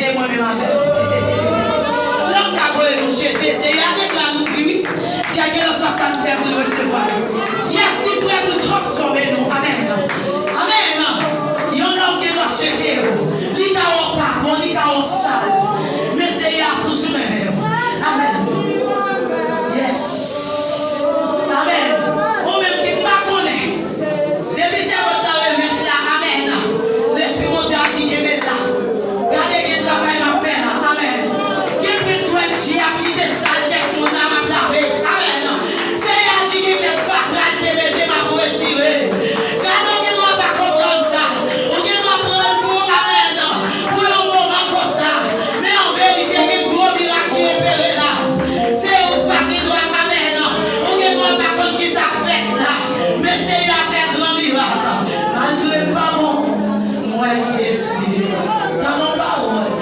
c'est moi-même à faire. L'homme qui a volé nous jeter, c'est y a des plans nous qui a quelque chose à nous faire pour nous recevoir. Yes, il est prêt pour transformer nous. Amen. Amen. Il y a un homme qui doit jeter. Il t'a pas bon, il t'a sale. Mais c'est y a toujours même. Amen. Yes. Amen. Ou même qui ne pas connaît. Depuis c'est votre remettre là. Amen. L'esprit mon Dieu a dit qu'il est là. Regardez qu'il travaille à faire là. Amen. Qu'il peut tout être qui a quitté ça, qu'il mon âme à laver. Amen. C'est y a dit qu'il fait fatral, qu'il mette ma pour retirer. Regardez qu'il ne doit pas comprendre ça. Ou qu'il doit prendre pour Amen. Pour un moment comme ça. Mais en vérité, il y a un gros miracle qui est opéré là. C'est où pas qu'il doit Amen. Ou qu'il ne doit pas comprendre qui ça fait là. Mais c'est y a fait grand miracle. Malgré pas bon. Moi, Jésus. Dans mon parole.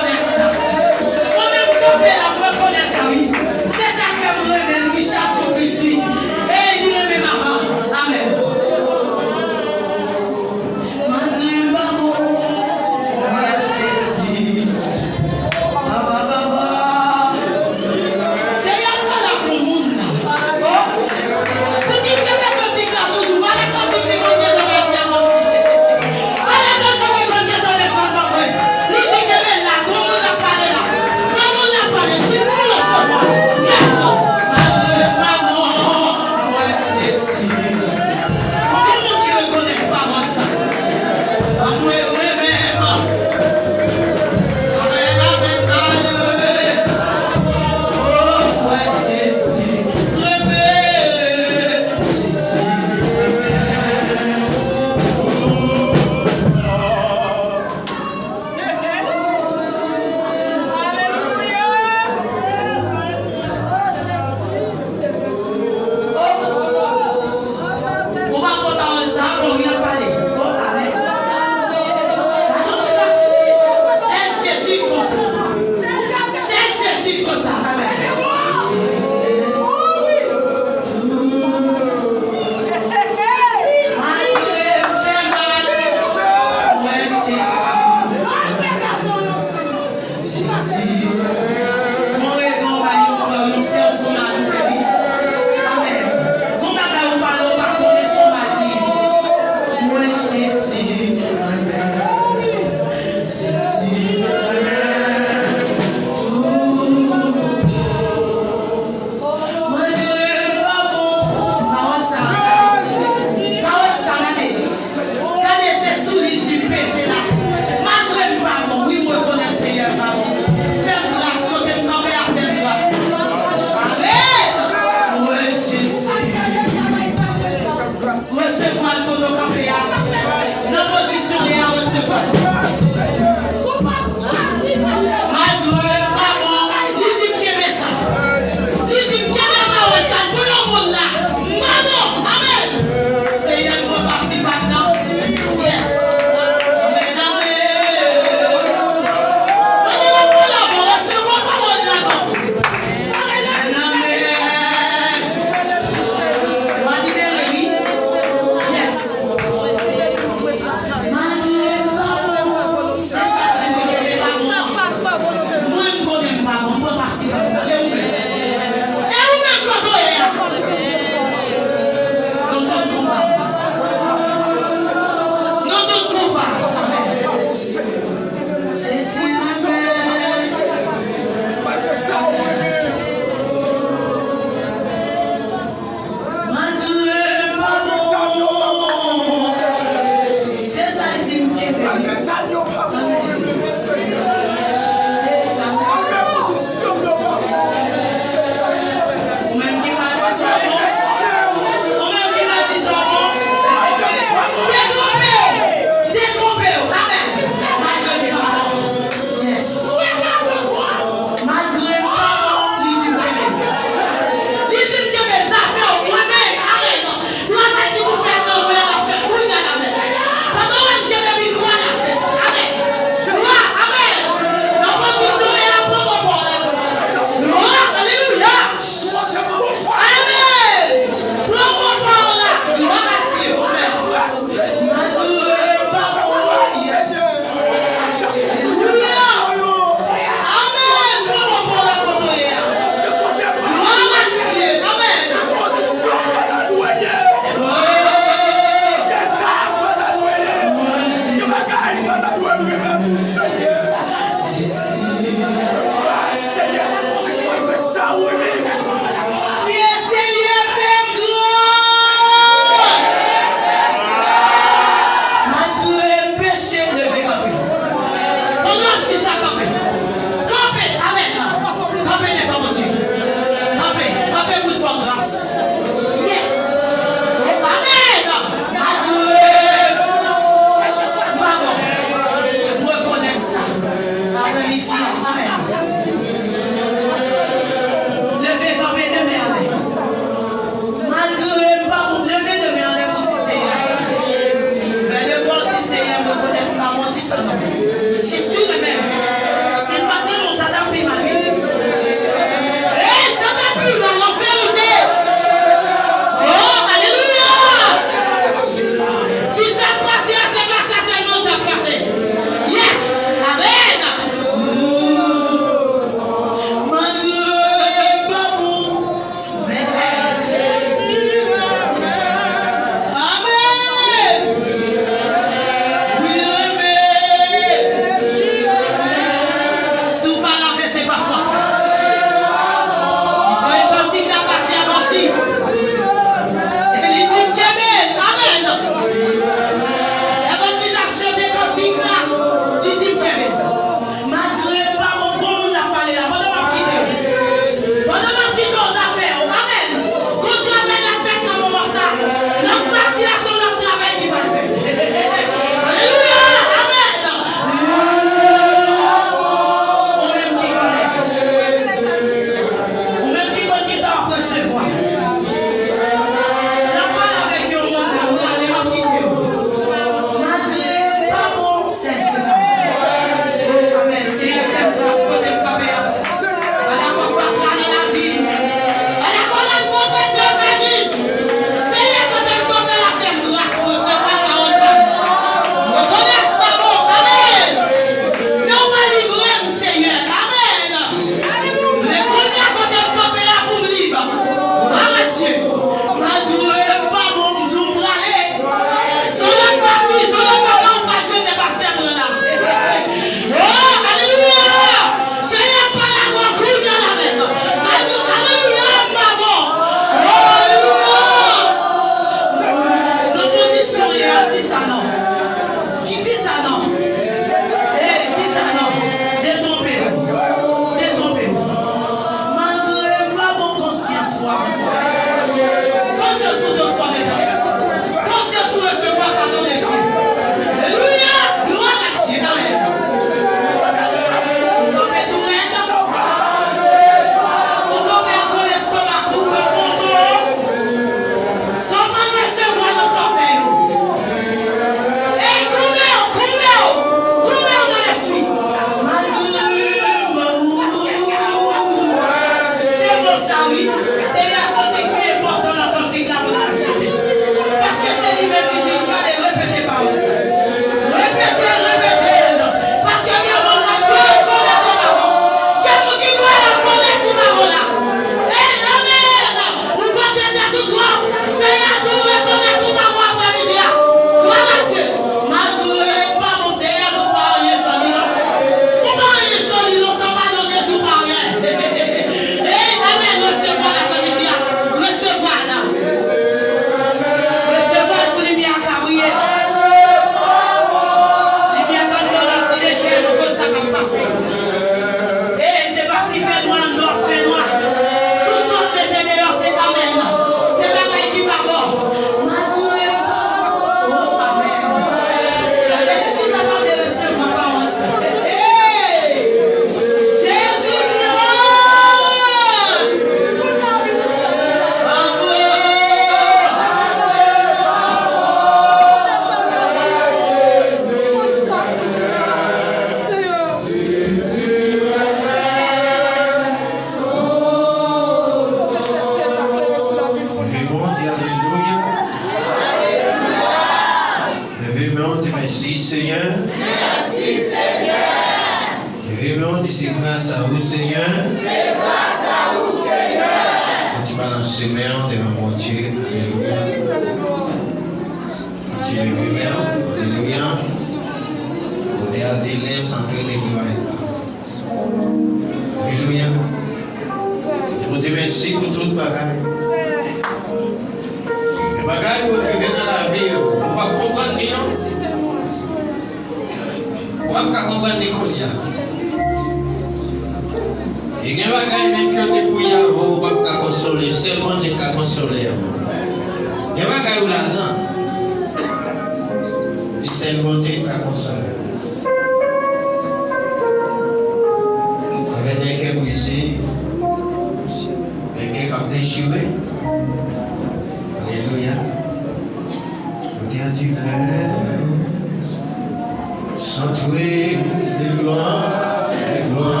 Centré de gloire, de gloire.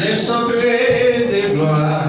Les centrés de gloire.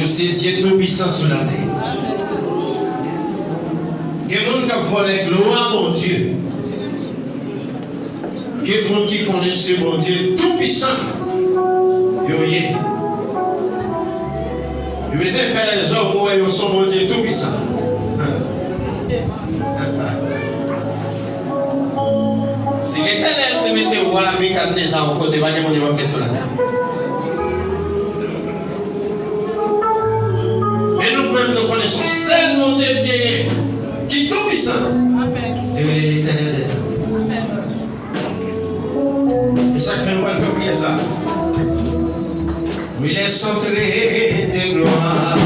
C'est Dieu tout-puissant sur la terre. Que le monde qui vole gloire, mon Dieu. Que le monde qui connaît ce bon Dieu tout-puissant. Yoye. Je vais faire les hommes où ils sont mon Dieu tout-puissant. Si l'Éternel te mettait roi avec un des ans au côté, il va mettre sur la terre. Nous connaissons seul mon Dieu qui est tout puissant. Et l'Éternel des âmes. Et ça fait nous faire prier ça. Oui, il est centré de gloire.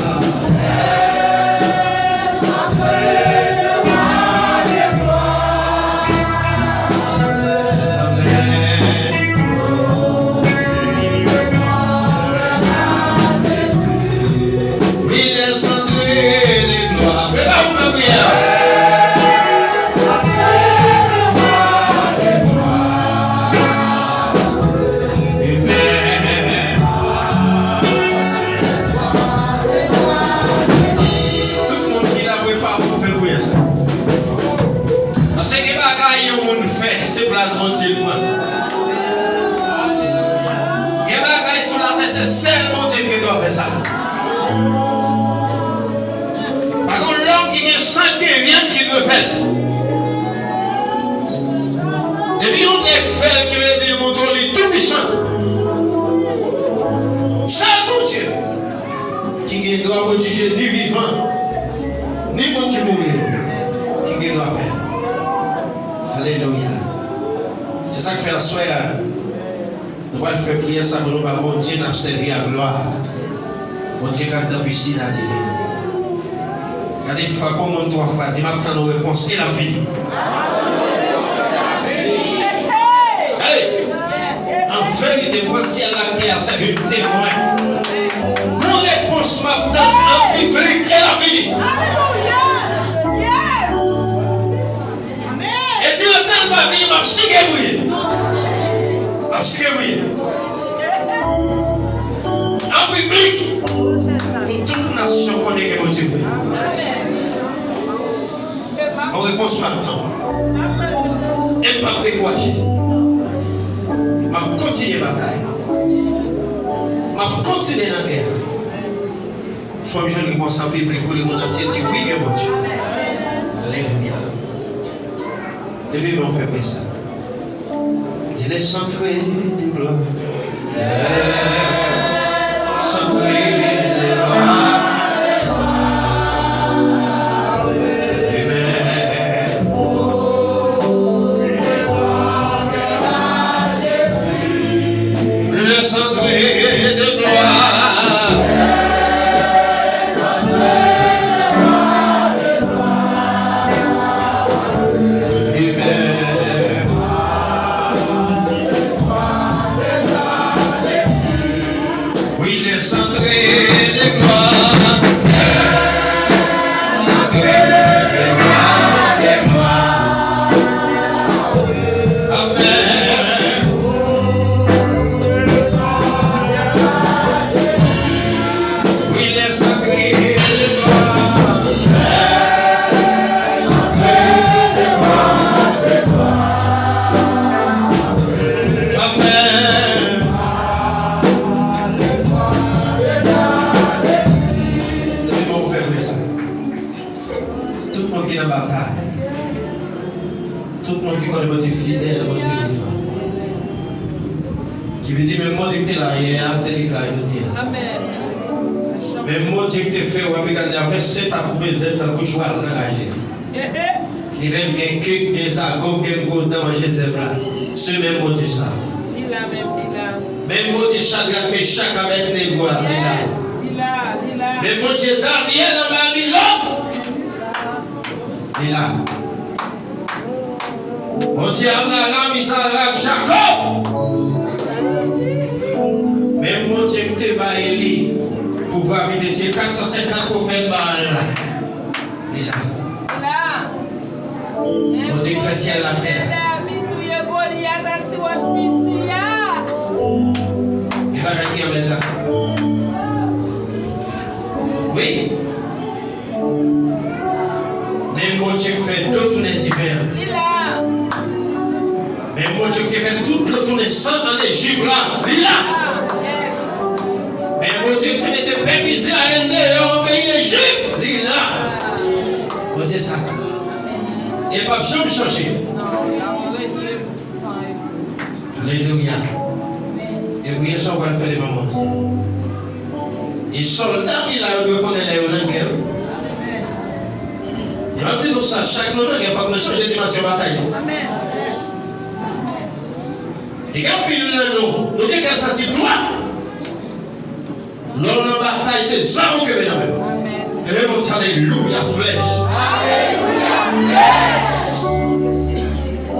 C'est seulement Dieu qui doit faire ça. Par contre, l'homme qui est saint rien qui doit faire. Et puis on est fait qui veut dire mon Dieu est tout puissant. Seulement Dieu qui doit protéger ni vivant, ni mon qui mourir, qui doit faire. Alléluia. C'est ça que fait un soir. Nous allons faire prier ça pour nous, mon Dieu n'a servi à gloire. Mon Dieu qui a dans piscine à dire. Regardez, frère, comment trois fois, dis moi nos réponses et la vie. Allez, en vérité, voici à la terre, c'est une témoin. Mon réponse m'attend en public et la vie. Et tu n'entends pas venir m'absiguer. En public, pour toute nation connaît que mon Dieu. En réponse maintenant, et pas décourager. Je continue la bataille. Je continue la guerre. Il faut que je réponse en public pour le monde entier dire oui, que mon Dieu. Alléluia. Levez-moi, fait ça. Il est centré de gloire. Centré de gloire. Amen. Le centré de gloire. Sacré de gloire, de gloire. Amen. Oui, les sacrés de gloire. Sacré de gloire, de gloire. Amen. Laissez-moi vous faire ça. Tout le monde qui est dans la bataille, tout le monde qui connaît votre fidèle, votre vivant, qui veut dire, même moi, je suis là, c'est lui qui l'a dit. Amen. Même moi, je suis fait, ou avec un c'est à couper, c'est à coucher, à l'engager. Qui vient gagner que des agos, qui vont manger des bras. Ce même mot du ça. Il a même, il a. Même mot du chagrin, mais chaque avec les bois. Yes, il a. Même mot du Daniel dans Babylone. Il a. Mon Dieu, Abraham, Isaac, Jacob. Même mon Dieu, tu es baillé. Pouvoir habiter 450 prophètes Baal. Il a. Mon Dieu, qui fait ciel la terre. Il va gagner maintenant. Oui. Même mon Dieu qui fait deux tournées divers. Même mon Dieu qui fait toute le tournée sans en Égypte là. Il a. Même mon Dieu qui était peuple Israël au pays d'Égypte. Il a. Mon Dieu ça. Il ne va jamais changer. Alléluia. Et vous, ça, on va le faire devant moi. Les soldats qui là, doivent connaître les guerre. Il va dire ça, chaque moment, il faut que nous changions de dimension de bataille. Et quand nous nous disons que ça c'est toi. L'homme en bataille, c'est ça que nous avons. Et même on alléluia, flèche. Alléluia, flèche.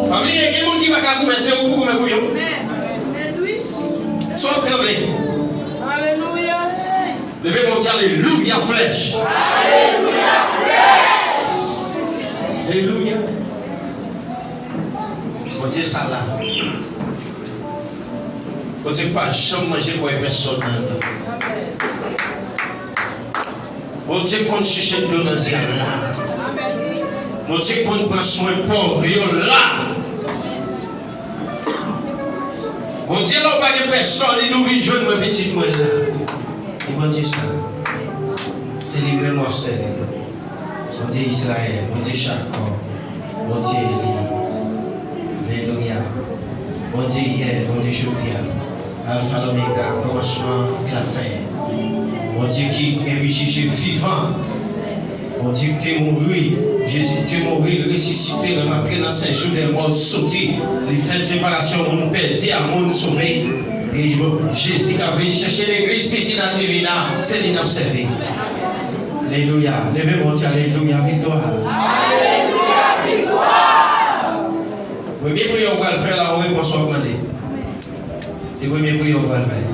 Famille, il y a des gens qui vont commencer au bout de bouillon. Soit tremblé. Alléluia. Levez mon Dieu, alléluia, flèche. Alléluia, flèche. Alléluia. Mon Dieu, ça là. Mon Dieu, pas jamais manger pour une personne. Mon Dieu, qu'on cherche de l'eau dans ce là. Mon Dieu, qu'on prend soin pauvre, là. Mon Dieu, là, pas de personne, il nous vit jeune, mon petit moi là. Et mon Dieu, ça. C'est livré, moi, c'est. Mon Dieu, Israël, mon Dieu, Jacob, mon Dieu, Élie. Alléluia. Mon Dieu, hier, mon Dieu, Jodia. Alpha, l'Oméga, commencement et la fin. Mon Dieu qui est Jésus vivant. Mon Dieu qui est mort, Jésus qui est mort, ressuscité, le matin dans 5 jours des morts sortis. Il fait séparation, mon Père, dit à mon sauvé. Et Jésus qui a venu chercher l'église, puis il a divina, c'est l'inobservé. Alléluia. Levez mon Dieu, alléluia, victoire. Alléluia, victoire. Oui, bien, oui, on va le faire là, oui, pour s'en demander. Et oui, bien, oui, on va le faire.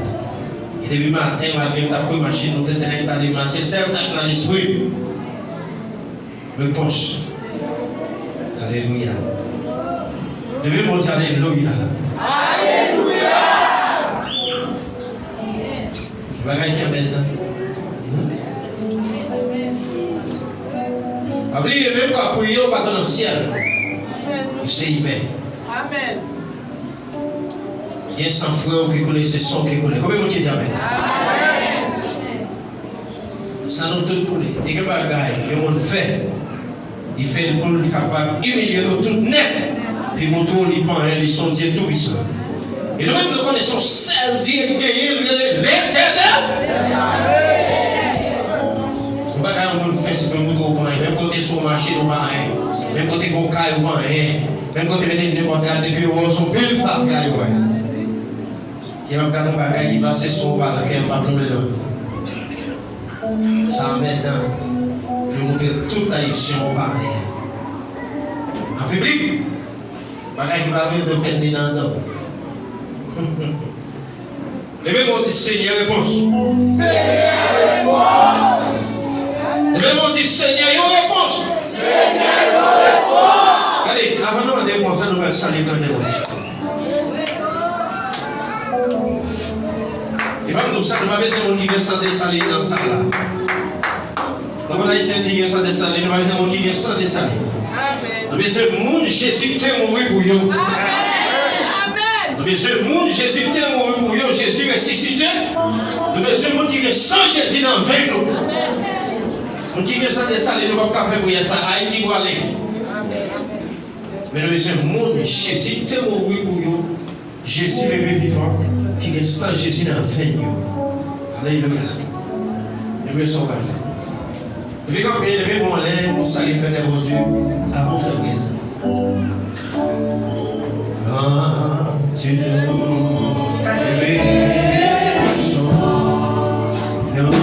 Et depuis matin, malgré que tu as pris machine, nous te tenons à démarcher, c'est ça dans l'esprit. Réponse. Alléluia. Levez mon Dieu, alléluia. Alléluia. Je vais gagner maintenant. Oubliez même quand prier, on va dans le ciel. C'est humain. Amen. Il y a 100 frères qui connaissent ce son qui connaissent. Combien de monde dit Amen? Amen. Ça nous tous connaît. Et que bagaille, le monde fait. Il fait le pôle capable d'humilier nous tout net. Puis mon tour, il prend un, ils sont Dieu tout puissant. Et nous-mêmes, nous connaissons seul Dieu qui est l'éternel. Ce bagaille, on le fait, c'est que nous ne pouvons pas. Même côté sur le marché, nous ne pouvons pas. Même côté bon caille, nous ne pouvons pas. Même côté de n'importe quel depuis on sont pile fatigués. Il va me garder un bagage, il va se sauver, il va me le ça maintenant, je vous montrer toute haïtien au pareil. En public, bagage qui va venir de faire des nandos. Levez-moi, dit Seigneur, réponse. Levez-moi, dit Seigneur, réponse. Allez, avant de demander pour ça, nous allons saluer quand même. Il va nous saluer, nous avons besoin de gens qui viennent sans dessaler dans cette salle là. Donc on a ici un qui vient sans dessaler, nous avons besoin de gens qui viennent sans dessaler. Nous avons besoin de gens, Jésus t'est mort pour eux. Nous avons besoin de gens, Jésus t'est mort pour eux, Jésus ressuscité. Nous avons besoin de gens qui viennent sans Jésus dans 20 nous. Nous qui viennent sans dessaler, nous ne pouvons pas faire pour ça. Haïti pour aller. Mais nous avons besoin de gens, Jésus t'est mort pour eux. Jésus est vivant. Qui est sans Jésus dans 20 nous. Alléluia. Nous voulons sauver. Nous voulons bien lever mon lait pour saluer quand même mon Dieu avant de faire grâce. Quand tu nous bénisses, nous c'est au cœur, nous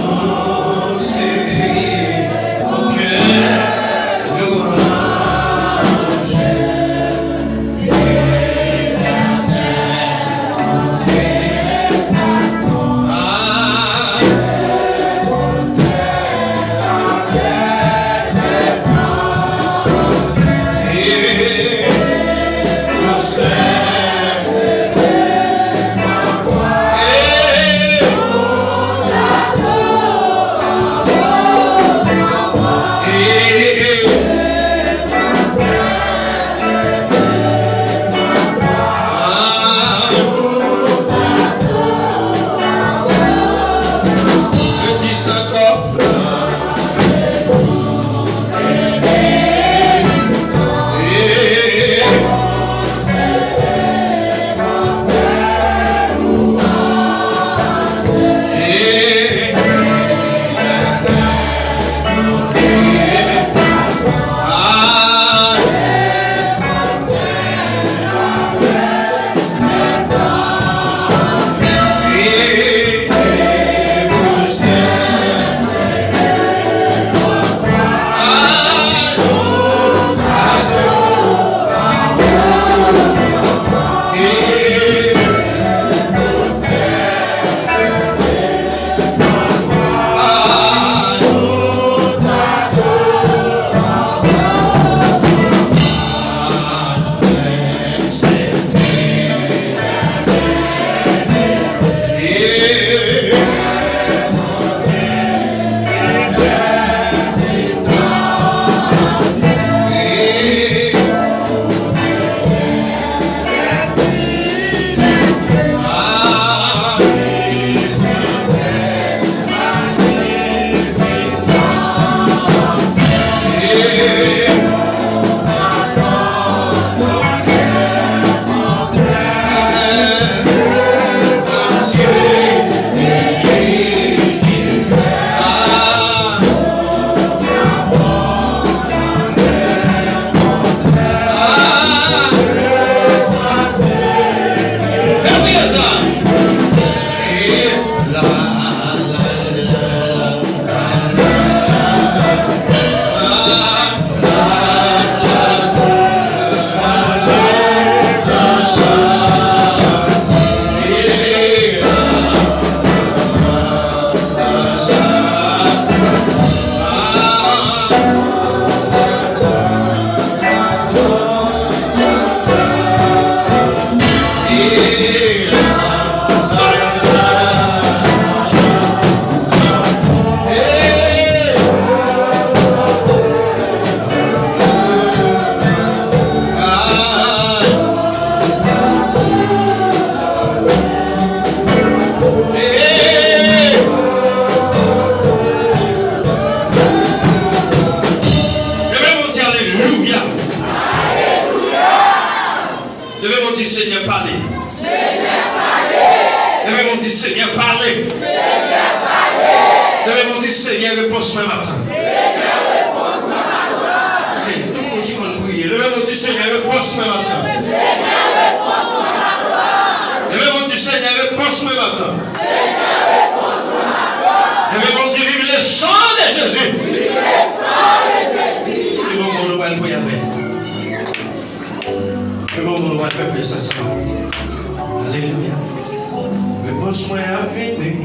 Réponse moi à venir.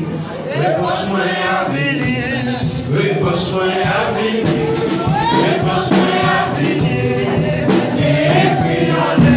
Réponse moi à venir. Réponse moi à venir. Réponse moi à venir. Et puis en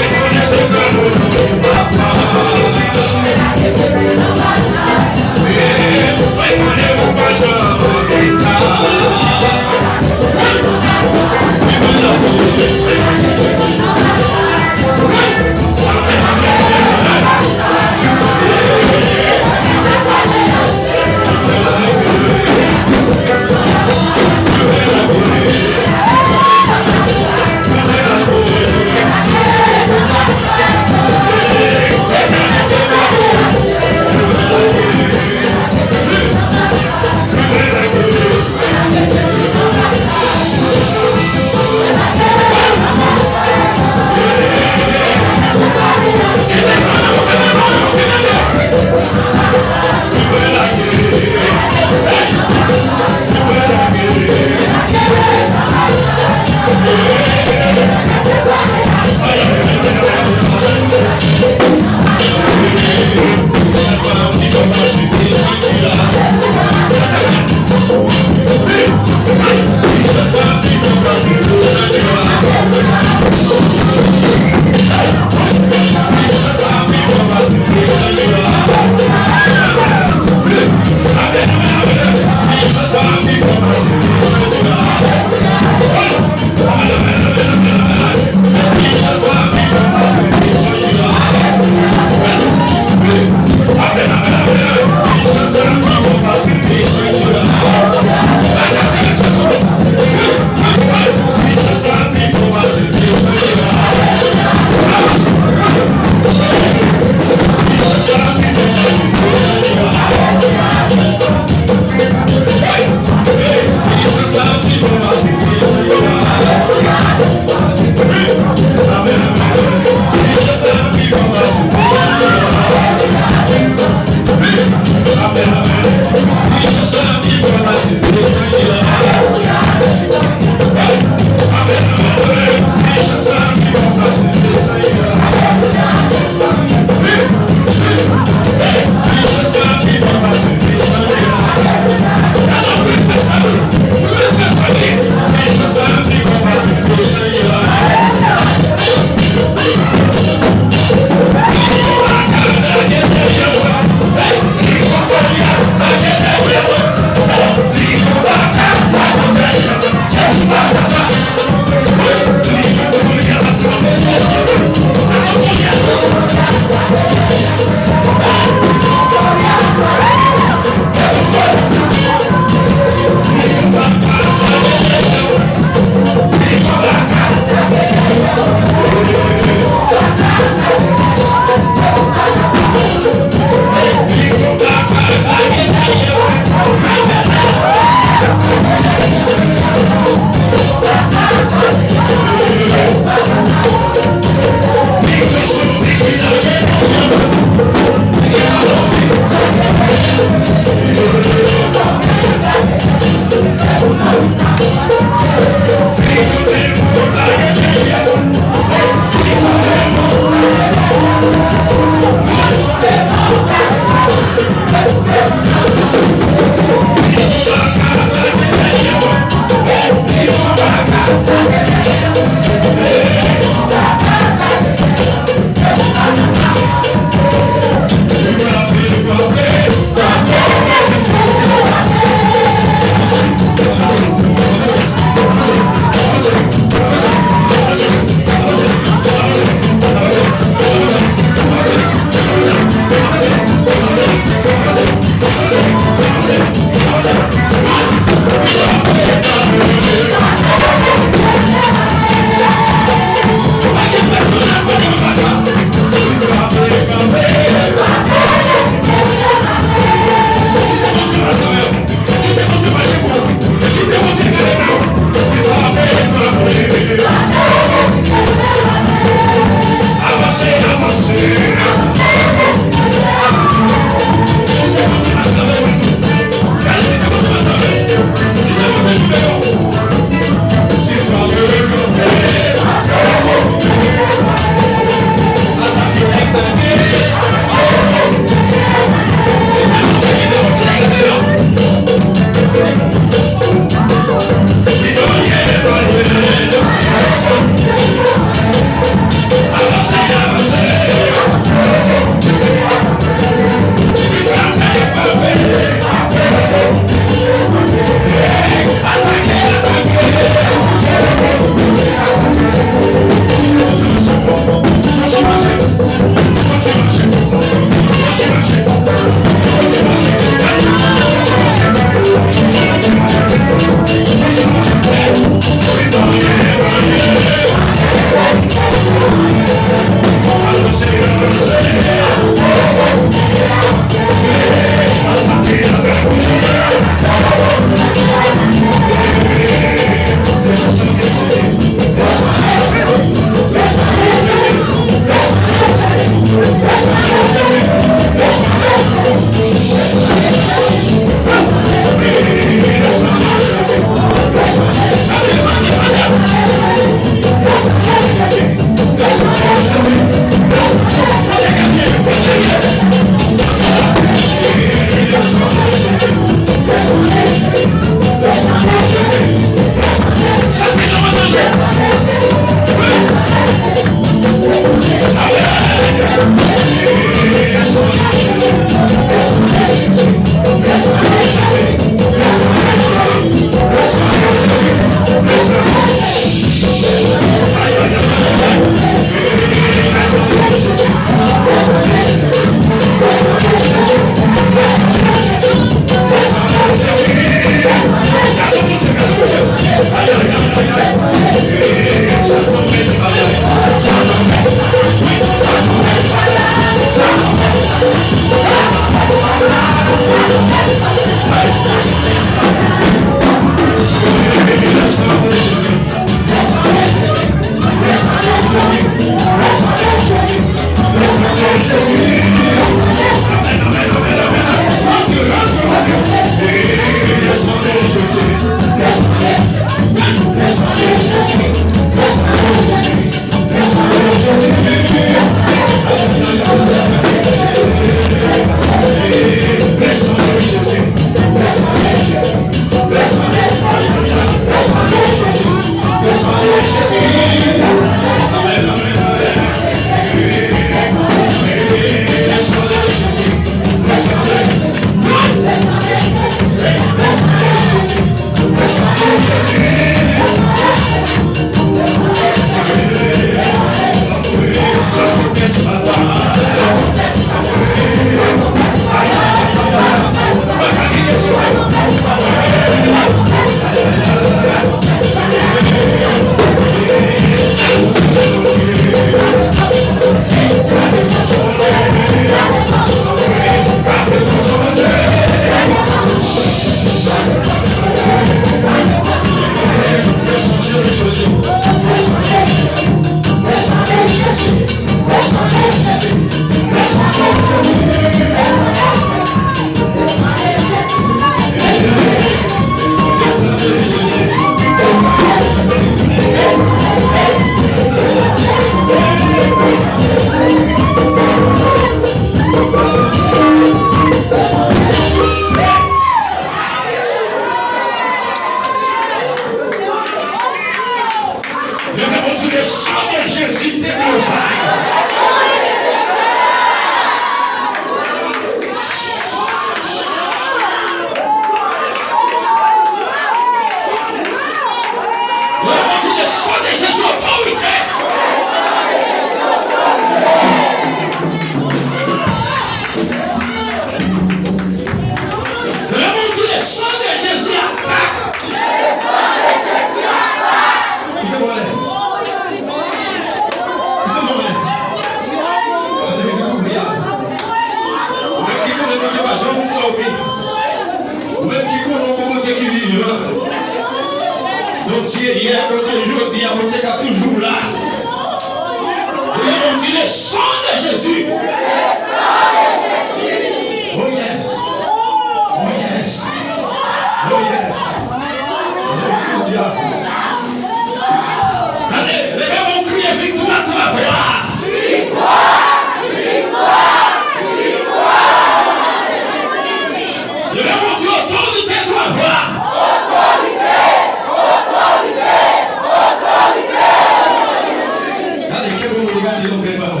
Allez, que vous regardez l'enquête, maman.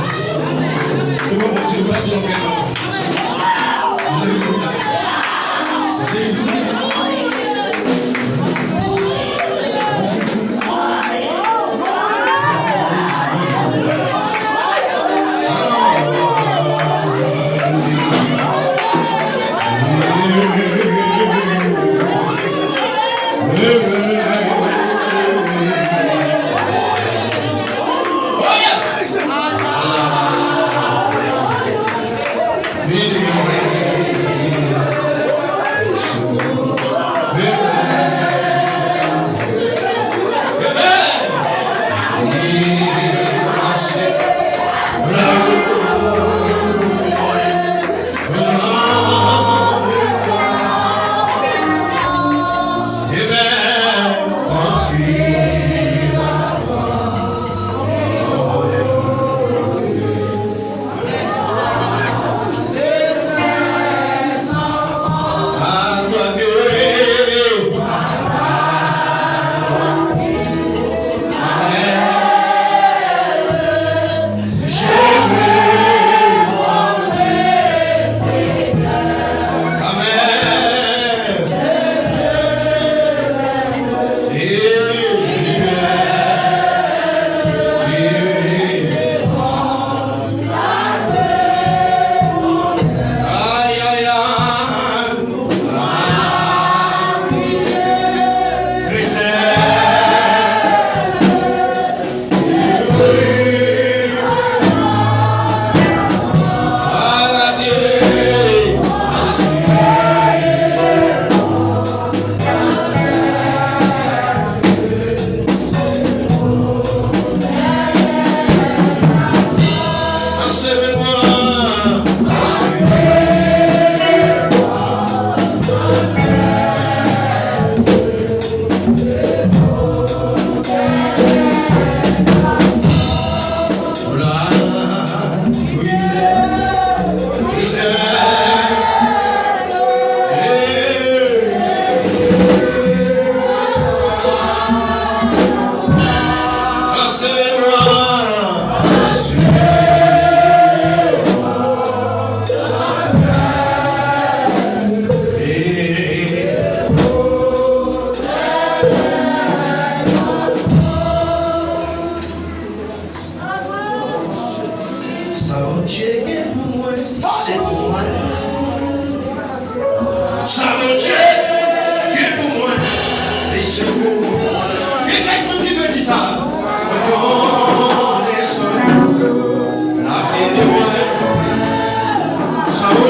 Que vous regardez l'enquête, maman.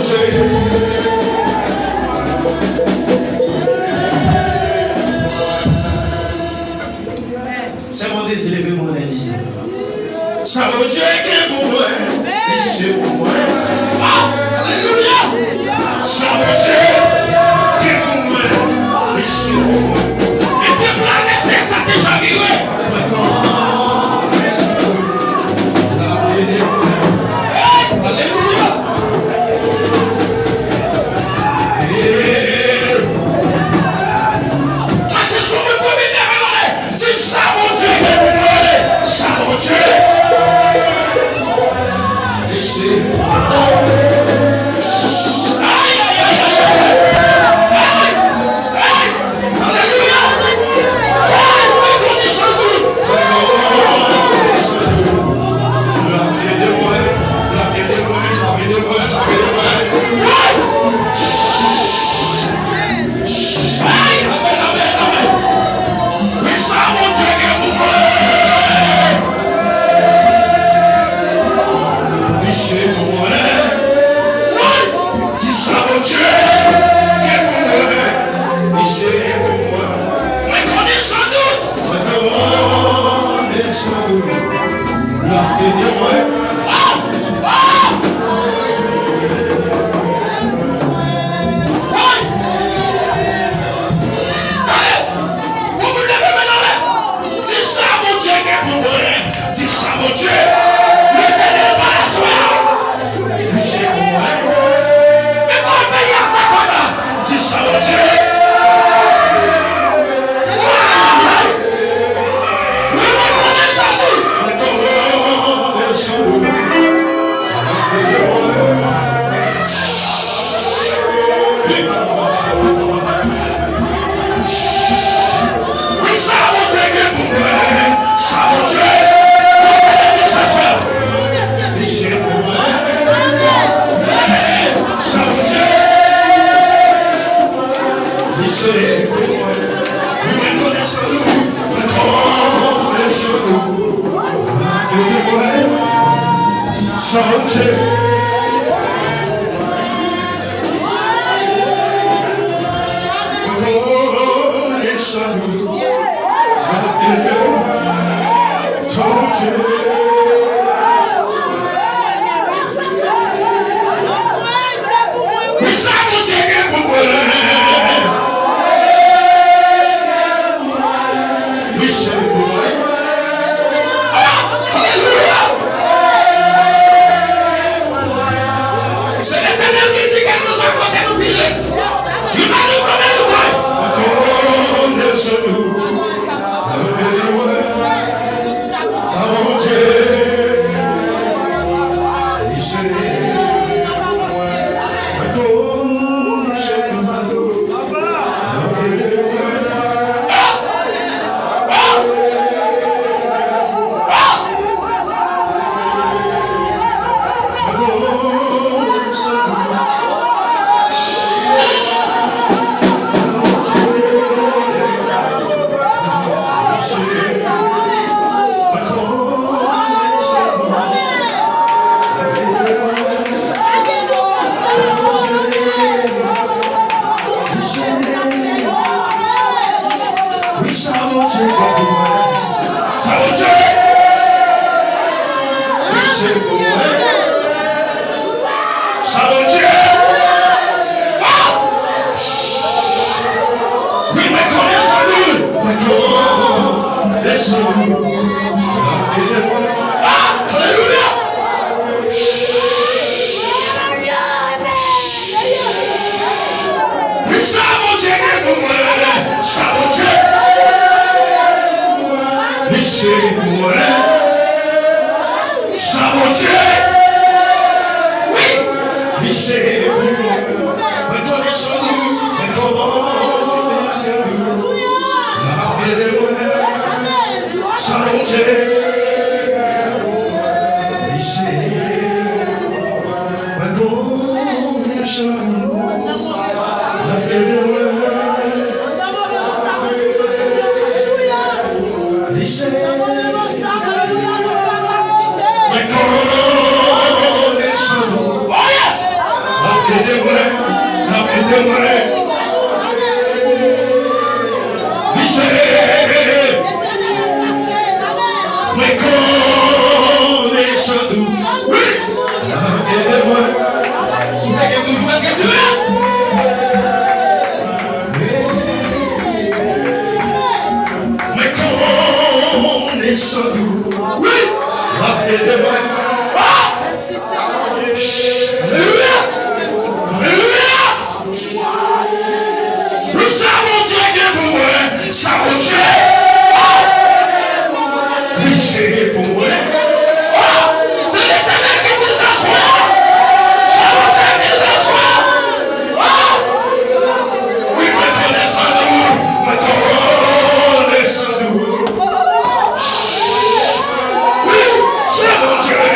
C'est mon désir de mon église. Ça veut dire que pour moi, c'est pour moi. Alléluia. Ça veut dire que pour moi, c'est pour moi. Et tes planètes, ça t'est jamais vu. Alléluia. Listen. aidez-moi. Aidez-moi. Mais connaissant tout. Oui. Aidez-moi. Si vous avez tout, vous êtes retiré. Mais connaissant tout. Oui. Aidez-moi. Alléluia. Alléluia. Le savon Dieu qui est pour moi. Savon Dieu. C'est pour moi. C'est l'Éternel qui dit ça soit. C'est mon Dieu qui dit ça soit. Oui, mais connaissant nous. Mais connaissant nous. Oui, c'est mon Dieu.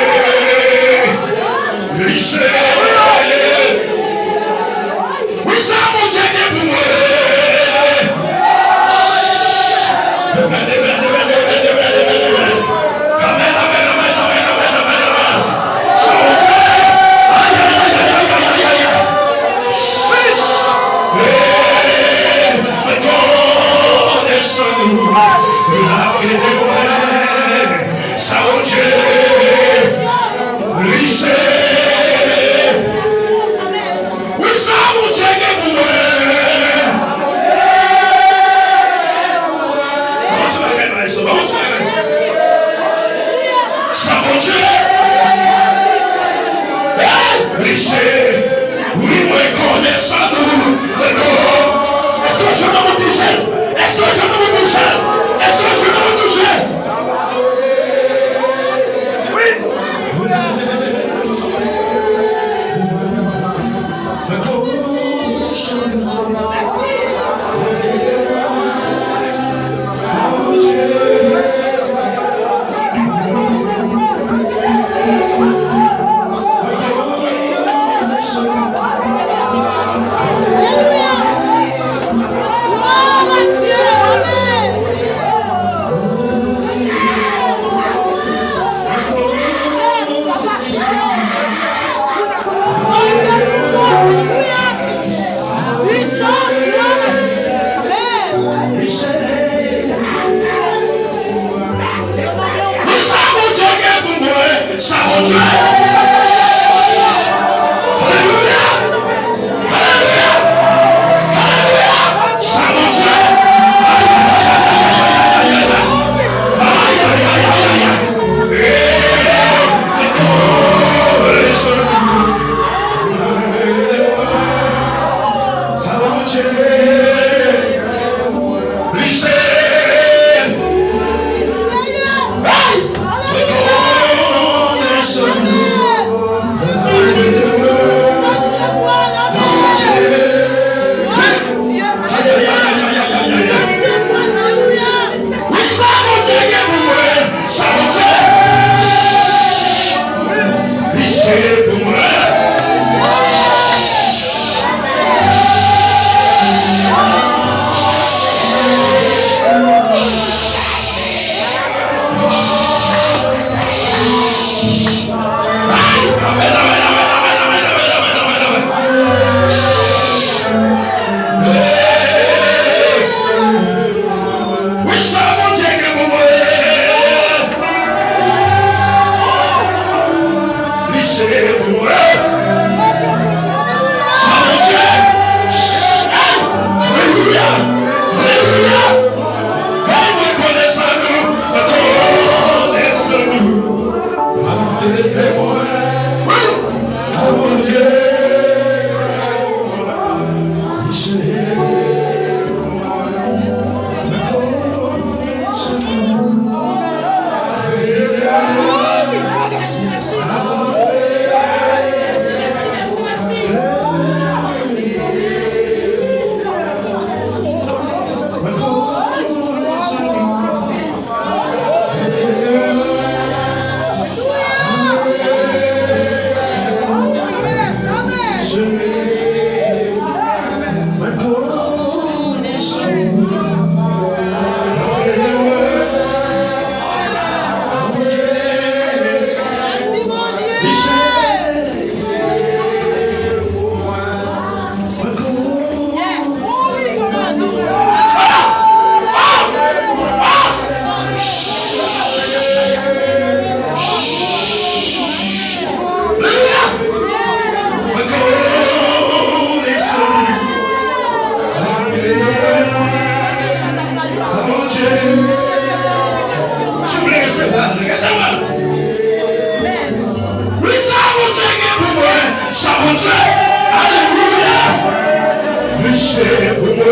Lisez pour moi.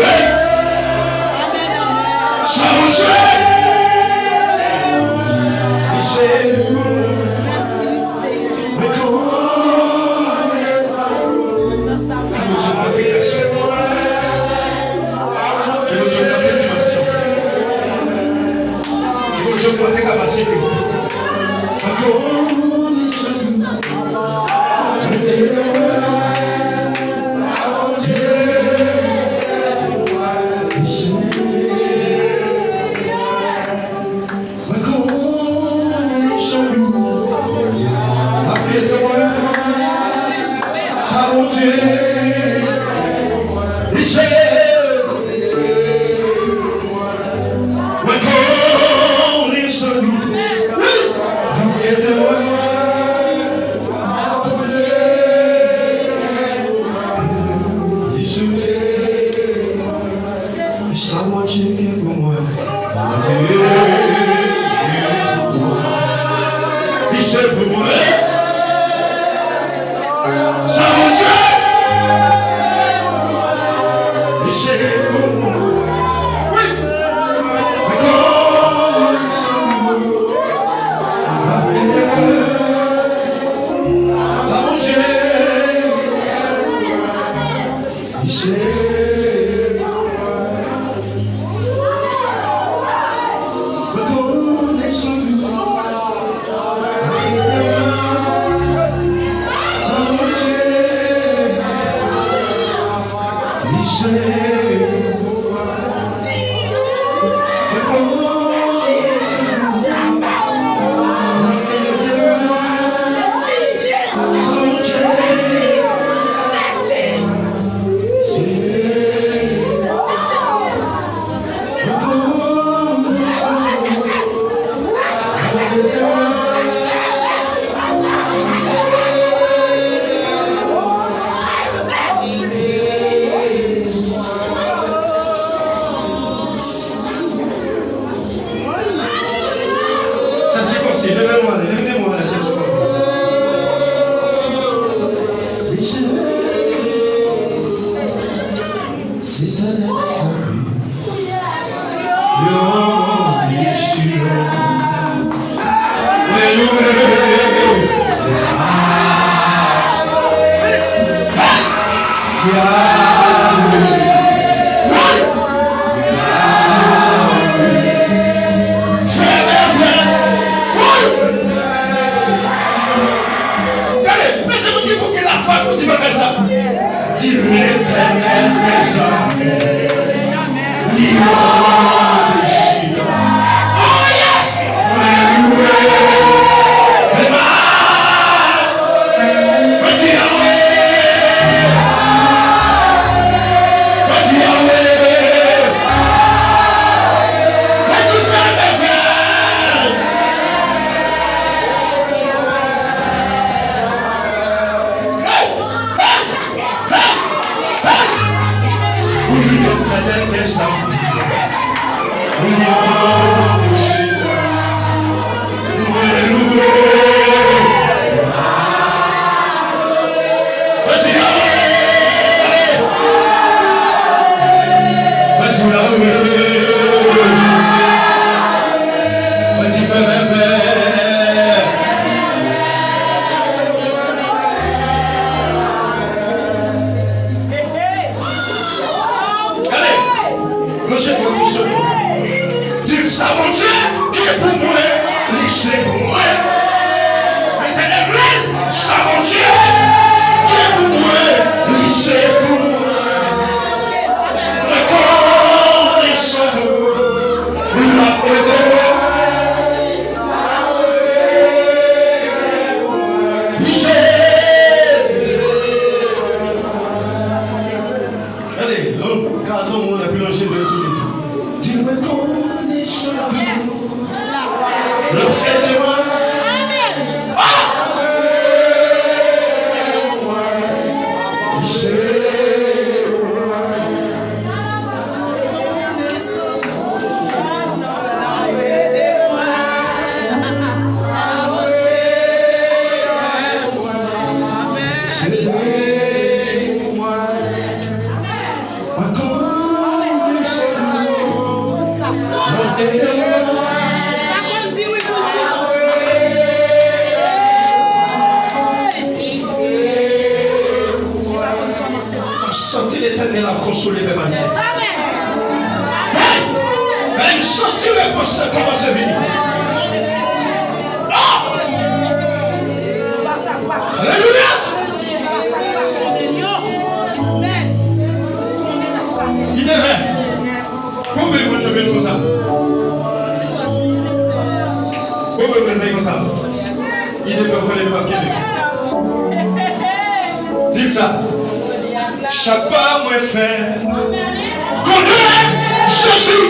S'arranger. Lisez pour moi. l'Éternel a consolé mes bâtiments. Amen. Elle me sentit le poste commencer à venir. Alléluia. Il devait. Combien vous devez comme ça? Combien vous devez comme ça? Il devait connaître pas Québec. Dites ça. Chaque pas moi fait. Connais Jésus.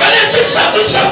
Allez, dites ça, dites ça.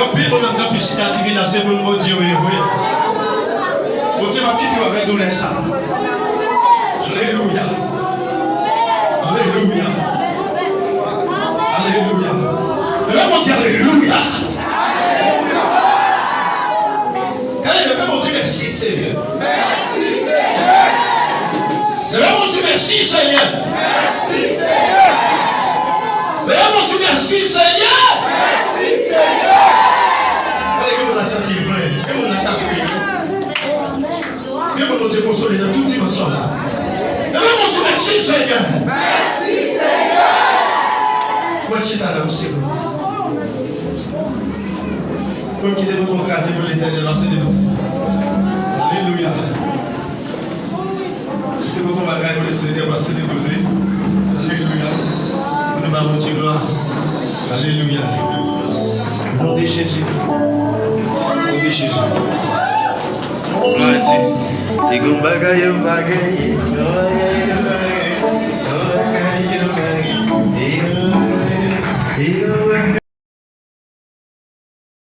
Quand pile, on a un peu significatif dans ce monde, mon Dieu, oui. Mon Dieu m'a quitté avec nous les ça. Alléluia. Alléluia. Alléluia. Le mon Dieu, alléluia. Allez, le mon Dieu, merci Seigneur. Merci Seigneur. Le mon Dieu, merci Seigneur. Merci Seigneur. Le mon Dieu, merci Seigneur. Merci Seigneur. Allez, que vous la sentez vrai. Que vous la tapez. Que mon Dieu console dans toute dimension là. Le mon Dieu, merci Seigneur. Merci Seigneur. Moi, tu t'as là, c'est bon. Comme qui devait vous craser pour l'éternel, lancez de nous. Alléluia. C'est pour qu'on va gagner le Seigneur, va se déposer. Alléluia. Nous allons dire gloire. Alléluia. Nom de Jésus. Nom de Jésus. Gloire à Dieu. C'est comme bagaille, bagaille.